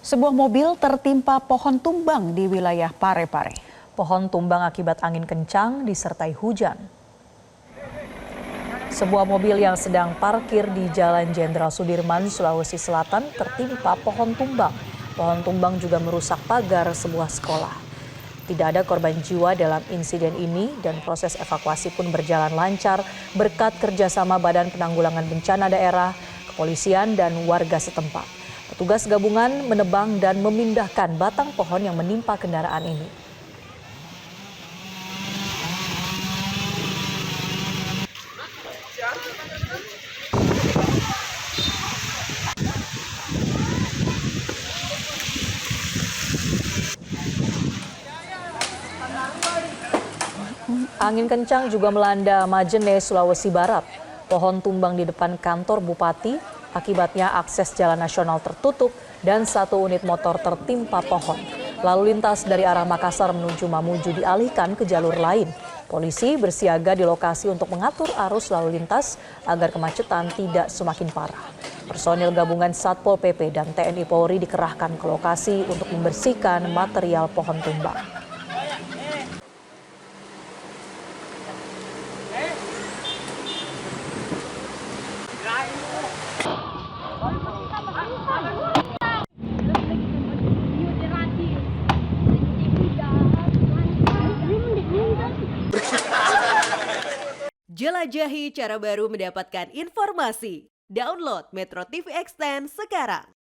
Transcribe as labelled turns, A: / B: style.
A: Sebuah mobil tertimpa pohon tumbang di wilayah Parepare.
B: Pohon tumbang akibat angin kencang disertai hujan. Sebuah mobil yang sedang parkir di Jalan Jenderal Sudirman, Sulawesi Selatan tertimpa pohon tumbang. Pohon tumbang juga merusak pagar sebuah sekolah. Tidak ada korban jiwa dalam insiden ini dan proses evakuasi pun berjalan lancar berkat kerjasama Badan Penanggulangan Bencana Daerah, kepolisian, dan warga setempat. Petugas gabungan menebang dan memindahkan batang pohon yang menimpa kendaraan ini. Angin kencang juga melanda Majene, Sulawesi Barat. Pohon tumbang di depan kantor bupati, akibatnya akses jalan nasional tertutup dan satu unit motor tertimpa pohon. Lalu lintas dari arah Makassar menuju Mamuju dialihkan ke jalur lain. Polisi bersiaga di lokasi untuk mengatur arus lalu lintas agar kemacetan tidak semakin parah. Personil gabungan Satpol PP dan TNI Polri dikerahkan ke lokasi untuk membersihkan material pohon tumbang.
C: Jelajahi cara baru mendapatkan informasi. Download Metro TV Extend sekarang.